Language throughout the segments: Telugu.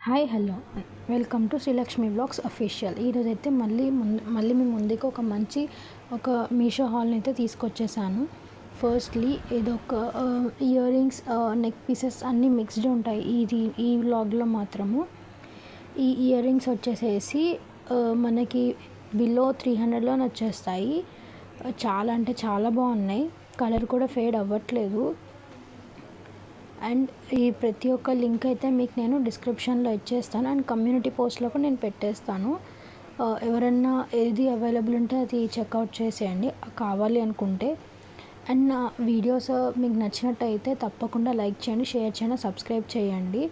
Hi hello welcome to Srilakshmi blogs official. ఈరోజైతే మళ్ళీ మీ ముందుకు ఒక మీషో హాల్ని అయితే తీసుకొచ్చేసాను. ఫస్ట్లీ ఇదొక ఇయర్ రింగ్స్, నెక్ పీసెస్ అన్నీ మిక్స్డ్ ఉంటాయి ఈ వ్లాగ్లో మాత్రము. ఈ ఇయర్ రింగ్స్ వచ్చేసేసి మనకి బిలో 300లో వచ్చేస్తాయి. చాలా అంటే చాలా బాగున్నాయి. కలర్ కూడా ఫేడ్ అవ్వట్లేదు. అండ్ ఈ ప్రతి ఒక్క లింక్ అయితే మీకు నేను డిస్క్రిప్షన్లో ఇచ్చేస్తాను అండ్ కమ్యూనిటీ పోస్ట్లో కూడా నేను పెట్టేస్తాను. ఎవరన్నా ఏది అవైలబుల్ ఉంటే అది చెక్అవుట్ చేసేయండి కావాలి అనుకుంటే. అండ్ నా వీడియోస్ మీకు నచ్చినట్టయితే తప్పకుండా లైక్ చేయండి, షేర్ చేయండి, సబ్స్క్రైబ్ చేయండి.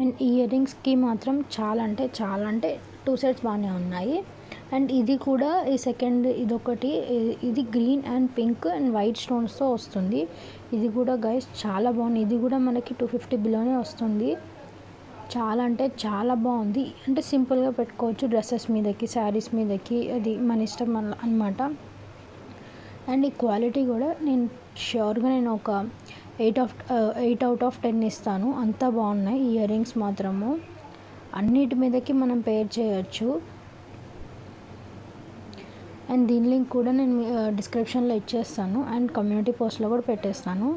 అండ్ ఇయర్ రింగ్స్కి మాత్రం చాలా అంటే 2 సెట్స్ బాగానే ఉన్నాయి. అండ్ ఇది కూడా ఈ సెకండ్ ఇదొకటి, ఇది green and pink and white స్టోన్స్తో వస్తుంది. ఇది కూడా గైస్ చాలా బాగుంది. ఇది కూడా మనకి 250 బిలోనే వస్తుంది. చాలా అంటే చాలా బాగుంది. అంటే సింపుల్గా పెట్టుకోవచ్చు డ్రెస్సెస్ మీదకి, శారీస్ మీదకి, అది మన ఇష్టం అన్నమాట. అండ్ ఈ క్వాలిటీ కూడా నేను ష్యూర్గా ఒక 8 out of 10 ఇస్తాను. అంత బాగున్నాయి ఇయర్ రింగ్స్ మాత్రము. అన్నిటి మీదకి మనం పేర్ చేయొచ్చు. అండ్ దీని లింక్ కూడా నేను డిస్క్రిప్షన్లో ఇచ్చేస్తాను అండ్ కమ్యూనిటీ పోస్ట్లో కూడా పెట్టేస్తాను.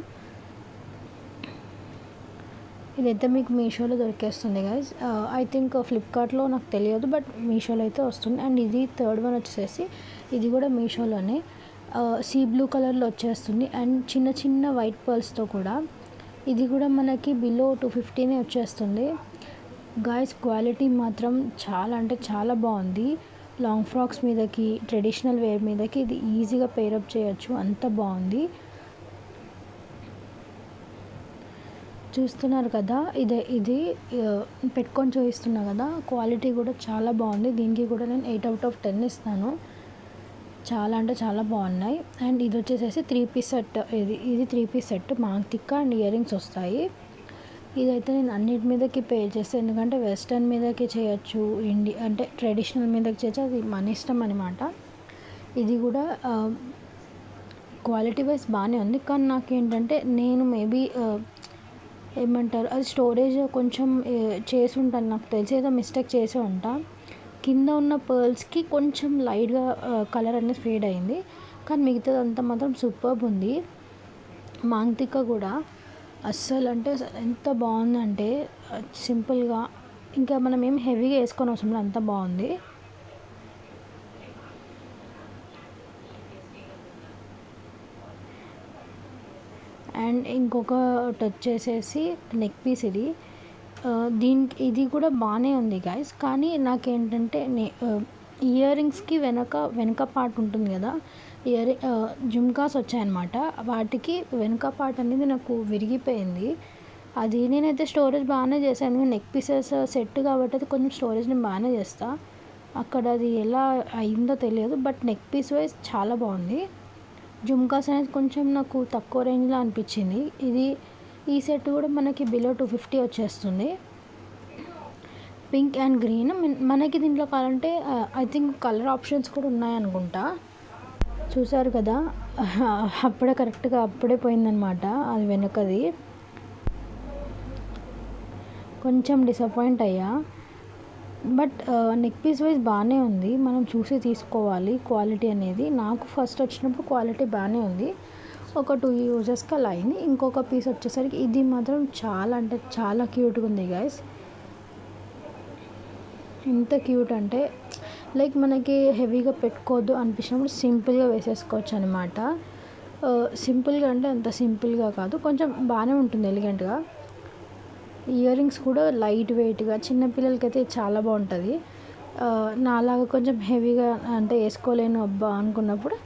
ఇదైతే మీకు మీషోలో దొరికేస్తుంది గైస్. ఐ థింక్ ఫ్లిప్కార్ట్లో నాకు తెలియదు, బట్ మీషోలో అయితే వస్తుంది. అండ్ ఇది థర్డ్ వన్ వచ్చేసి ఇది కూడా మీషోలోనే సీ బ్లూ కలర్లో వచ్చేస్తుంది. అండ్ చిన్న చిన్న వైట్ పర్ల్స్తో కూడా ఇది కూడా మనకి బిలో 250నే వచ్చేస్తుంది. గైస్ క్వాలిటీ మాత్రం చాలా అంటే చాలా బాగుంది. లాంగ్ ఫ్రాక్స్ మీదకి, ట్రెడిషనల్ వేర్ మీదకి ఇది ఈజీగా పేరప్ చేయొచ్చు. అంత బాగుంది. చూస్తున్నారు కదా, ఇది పెట్టుకొని చూపిస్తున్నా కదా, క్వాలిటీ కూడా చాలా బాగుంది. దీనికి కూడా నేను 8 out of 10 ఇస్తాను. చాలా అంటే చాలా బాగున్నాయి. అండ్ ఇది వచ్చేసేసి 3 పీస్ సెట్. ఇది 3 piece set maang tikka and earrings వస్తాయి. ఇదైతే నేను అన్నిటి మీదకి పే చేస్తాను, ఎందుకంటే వెస్టర్న్ మీదకి చేయొచ్చు, అంటే ట్రెడిషనల్ మీదకి చేయొచ్చు, అది మన ఇష్టం అనమాట. ఇది కూడా క్వాలిటీ వైజ్ బాగానే ఉంది. కానీ నాకేంటంటే నేను మేబీ ఏమంటారు, అది స్టోరేజ్ కొంచెం చేసి ఉంటాను, నాకు తెలిసి ఏదో మిస్టేక్ చేసే ఉంటా. కింద ఉన్న పర్ల్స్కి కొంచెం లైట్గా కలర్ అనేది ఫేడ్ అయింది. కానీ మిగతాదంతా మాత్రం సూపర్బ్ ఉంది. మాంగ్తిక్క కూడా అస్సలు అంటే ఎంత బాగుందంటే సింపుల్గా, ఇంకా మనం ఏం హెవీగా వేసుకొని అవసరం లేదు, అంత బాగుంది. అండ్ ఇంకొకటి వచ్చేసేసి నెక్ పీస్. ఇది కూడా బాగానే ఉంది గైస్. కానీ నాకేంటంటే ఇయర్ రింగ్స్కి వెనక పార్ట్ ఉంటుంది కదా, జుమ్కాస్ వచ్చాయన్నమాట. వాటికి వెనక పార్ట్ అనేది నాకు విరిగిపోయింది. అది నేనైతే స్టోరేజ్ బాగానే చేశాను. నెక్ పీసెస్ సెట్ కాబట్టి అది కొంచెం స్టోరేజ్ నేను బాగానే చేస్తా. అక్కడ అది ఎలా అయిందో తెలియదు, బట్ నెక్ పీస్ వైజ్ చాలా బాగుంది. జుమ్కాస్ అనేది కొంచెం నాకు తక్కువ రేంజ్లో అనిపించింది. ఈ సెట్ కూడా మనకి బిలో 250 వచ్చేస్తుంది. Pink and green. మనకి దీంట్లో కావాలంటే ఐ థింక్ కలర్ ఆప్షన్స్ కూడా ఉన్నాయనుకుంటా. చూసారు కదా, కరెక్ట్గా అప్పుడే పోయిందనమాట అది వెనకది. కొంచెం డిసప్పాయింట్ అయ్యా. బట్ నెక్ పీస్ వైజ్ బాగానే ఉంది. మనం చూసి తీసుకోవాలి క్వాలిటీ అనేది. నాకు ఫస్ట్ వచ్చినప్పుడు క్వాలిటీ బాగానే ఉంది. ఒక 2 యూజెస్కి అలా అయింది. ఇంకొక పీస్ వచ్చేసరికి ఇది మాత్రం చాలా అంటే చాలా క్యూట్గా ఉంది గైస్. ఎంత క్యూట్ అంటే లైక్ మనకి హెవీగా పెట్టుకోవద్దు అనిపించినప్పుడు సింపుల్గా వేసేసుకోవచ్చు అనమాట. సింపుల్గా అంటే అంత సింపుల్గా కాదు, కొంచెం బాగానే ఉంటుంది ఎలిగెంట్గా. ఇయర్ రింగ్స్ కూడా లైట్ వెయిట్గా చిన్నపిల్లలకైతే చాలా బాగుంటుంది. నాలాగా కొంచెం హెవీగా అంటే వేసుకోలేను అబ్బా అనుకున్నప్పుడు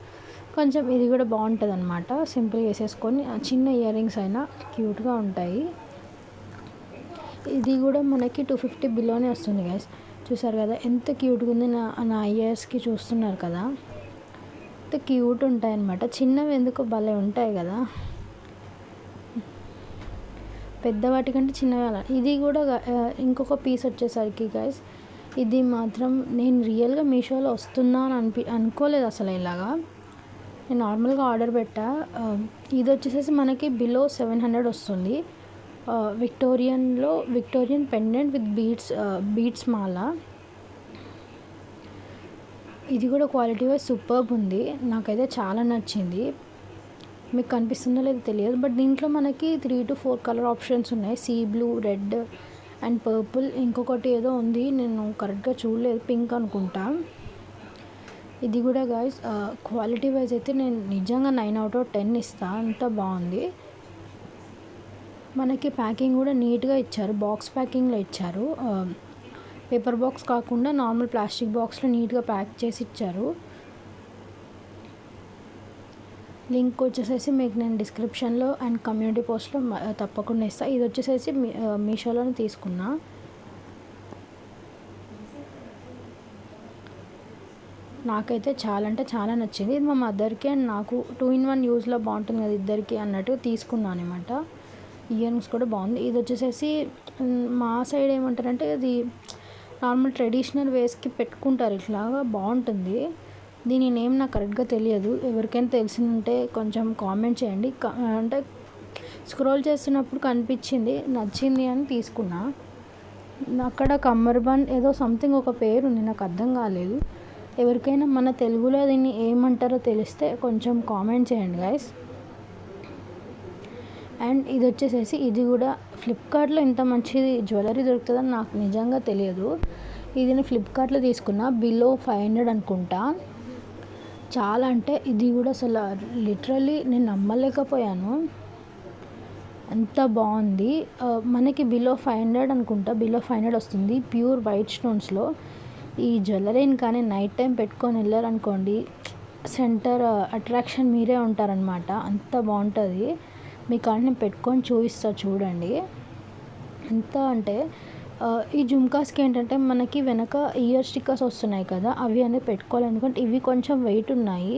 కొంచెం ఇది కూడా బాగుంటుంది అనమాట. సింపుల్గా వేసేసుకొని చిన్న ఇయర్ రింగ్స్ అయినా క్యూట్గా ఉంటాయి. ఇది కూడా మనకి 250 బిలోనే వస్తుంది గైస్. చూసారు కదా ఎంత క్యూట్గా ఉంది. నా ఇయర్స్కి చూస్తున్నారు కదా, ఎంత క్యూట్ ఉంటాయి అన్నమాట. చిన్నవి ఎందుకు భలే ఉంటాయి కదా, పెద్దవాటి కంటే చిన్నవి అలా. ఇది కూడా ఇంకొక పీస్ వచ్చేసరికి గైస్, ఇది మాత్రం నేను రియల్గా మీషోలో వస్తుందా అని అనుకోలేదు అసలు. ఇలాగా నేను నార్మల్గా ఆర్డర్ పెట్టా. ఇది వచ్చేసేసి మనకి బిలో 700 వస్తుంది. విక్టోరియన్ పెండెంట్ విత్ బీడ్స్ మాల. ఇది కూడా క్వాలిటీ వైజ్ సూపర్బ్ ఉంది. నాకైతే చాలా నచ్చింది. మీకు కనిపిస్తుందో లేదో తెలియదు, బట్ దీంట్లో మనకి 3 to 4 కలర్ ఆప్షన్స్ ఉన్నాయి. Sea blue, red and purple. ఇంకొకటి ఏదో ఉంది, నేను కరెక్ట్గా చూడలేదు, పింక్ అనుకుంటా. ఇది కూడా గైస్ క్వాలిటీ వైజ్ అయితే నేను నిజంగా 9 out of 10 ఇస్తా. అంత బాగుంది. మనకి ప్యాకింగ్ కూడా నీట్గా ఇచ్చారు, బాక్స్ ప్యాకింగ్లో ఇచ్చారు. పేపర్ బాక్స్ కాకుండా నార్మల్ ప్లాస్టిక్ బాక్స్లో నీట్గా ప్యాక్ చేసి ఇచ్చారు. లింక్ వచ్చేసేసి మీకు నేను డిస్క్రిప్షన్లో అండ్ కమ్యూనిటీ పోస్ట్లో తప్పకుండా ఇస్తాను. ఇది వచ్చేసేసి మీషోలోనే తీసుకున్నా. నాకైతే చాలా అంటే చాలా నచ్చింది. ఇది మా మదర్కి అండ్ నాకు 2-in-1 యూజ్లో బాగుంటుంది కదా ఇద్దరికి అన్నట్టు తీసుకున్నాను అనమాట. ఇయర్ రింగ్స్ కూడా బాగుంది. ఇది వచ్చేసేసి మా సైడ్ ఏమంటారంటే అది నార్మల్ ట్రెడిషనల్ వేస్కి పెట్టుకుంటారు, ఇట్లాగా బాగుంటుంది. దీని నేమ్ నాకు కరెక్ట్గా తెలియదు, ఎవరికైనా తెలిసిందంటే కొంచెం కామెంట్ చేయండి. అంటే స్క్రోల్ చేస్తున్నప్పుడు కనిపించింది, నచ్చింది అని తీసుకున్నా. అక్కడ కమ్మర్బన్ ఏదో సంథింగ్ ఒక పేరు ఉంది, నాకు అర్థం కాలేదు. ఎవరికైనా మన తెలుగులో దీన్ని ఏమంటారో తెలిస్తే కొంచెం కామెంట్ చేయండి గైస్. అండ్ ఇది వచ్చేసేసి ఇది కూడా ఫ్లిప్కార్ట్లో ఇంత మంచిది జ్యువెలరీ దొరుకుతుందని నాకు నిజంగా తెలియదు. ఇది నేను ఫ్లిప్కార్ట్లో తీసుకున్నా, బిలో 500 అనుకుంటా. చాలా అంటే ఇది కూడా అసలు లిటరల్లీ నేను నమ్మలేకపోయాను, అంత బాగుంది. మనకి బిలో 500 అనుకుంటా, బిలో 500 వస్తుంది. ప్యూర్ వైట్ స్టోన్స్లో ఈ జ్యువెలరీని కానీ నైట్ టైం పెట్టుకొని వెళ్ళారనుకోండి, సెంటర్ అట్రాక్షన్ మీరే ఉంటారనమాట. అంత బాగుంటుంది. మీకు కానీ నేను పెట్టుకొని చూపిస్తా చూడండి. ఎంత అంటే ఈ జుమ్కాస్కి ఏంటంటే మనకి వెనక ఇయర్ స్టిక్కర్స్ వస్తున్నాయి కదా, అవి అనేది పెట్టుకోవాలనుకుంటే ఇవి కొంచెం వెయిట్ ఉన్నాయి.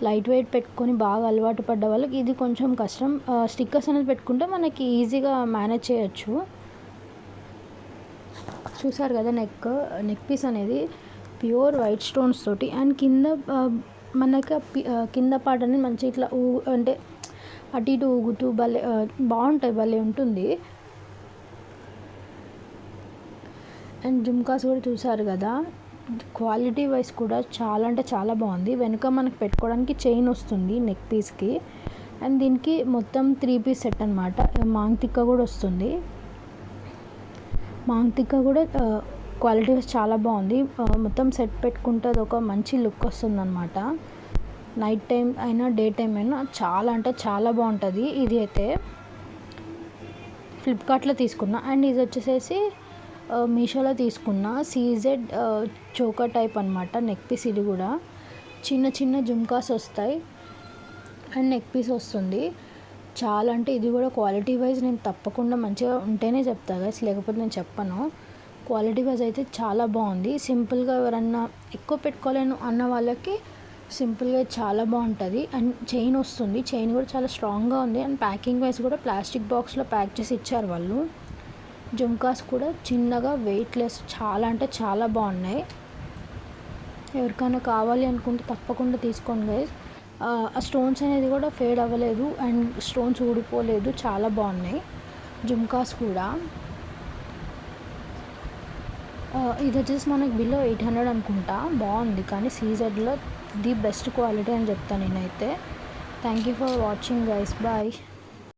లైట్ వెయిట్ పెట్టుకొని బాగా అలవాటు పడ్డ వాళ్ళకి ఇది కొంచెం కష్టం. స్టిక్కర్స్ అనేది పెట్టుకుంటే మనకి ఈజీగా మేనేజ్ చేయొచ్చు. చూసారు కదా నెక్ పీస్ అనేది ప్యూర్ వైట్ స్టోన్స్ తోటి అండ్ కింద మనకి కింద పార్ట్ అనేది మంచి ఇట్లా అంటే అటు ఇటు ఊగుతూ భలే బాగుంటుంది, భలే ఉంటుంది. అండ్ జుమ్కాస్ కూడా చూసారు కదా, క్వాలిటీ వైజ్ కూడా చాలా అంటే చాలా బాగుంది. వెనుక మనకు పెట్టుకోవడానికి చైన్ వస్తుంది నెక్ పీస్కి. అండ్ దీనికి మొత్తం 3 piece సెట్ అనమాట. మాంగ్ తిక్క కూడా వస్తుంది. మాంగ్ తిక్క కూడా క్వాలిటీ వైజ్ చాలా బాగుంది. మొత్తం సెట్ పెట్టుకుంటే అది ఒక మంచి లుక్ వస్తుంది అనమాట. నైట్ టైం అయినా డే టైం అయినా చాలా అంటే చాలా బాగుంటుంది. ఇది అయితే ఫ్లిప్కార్ట్లో తీసుకున్నా. అండ్ ఇది వచ్చేసేసి మీషోలో తీసుకున్న సీజెడ్ చోకర్ టైప్ అనమాట నెక్ పీస్. ఇది కూడా చిన్న చిన్న జుమ్కాస్ వస్తాయి అండ్ నెక్ పీస్ వస్తుంది. చాలా అంటే ఇది కూడా క్వాలిటీ వైజ్ నేను తప్పకుండా మంచిగా ఉంటేనే చెప్తా గైస్, లేకపోతే నేను చెప్పను. క్వాలిటీ వైజ్ అయితే చాలా బాగుంది. సింపుల్గా ఎవరన్నా ఎక్కువ పెట్టుకోలేను అన్న వాళ్ళకి సింపుల్గా చాలా బాగుంటుంది. అండ్ చైన్ వస్తుంది, చైన్ కూడా చాలా స్ట్రాంగ్గా ఉంది. అండ్ ప్యాకింగ్ వైజ్ కూడా ప్లాస్టిక్ బాక్స్లో ప్యాక్ చేసి ఇచ్చారు వాళ్ళు. జుమ్కాస్ కూడా చిన్నగా వెయిట్లెస్, చాలా అంటే చాలా బాగున్నాయి. ఎవరికైనా కావాలి అనుకుంటే తప్పకుండా తీసుకోండి గైస్. ఆ స్టోన్స్ అనేది కూడా ఫేడ్ అవ్వలేదు అండ్ స్టోన్స్ ఊడిపోలేదు, చాలా బాగున్నాయి జుమ్కాస్ కూడా. ఇది వచ్చేసి మనకి బిలో 800 అనుకుంటా. బాగుంది కానీ సీజెడ్లో ది బెస్ట్ క్వాలిటీ అని చెప్తాను నేనైతే. Thank you for watching guys, bye.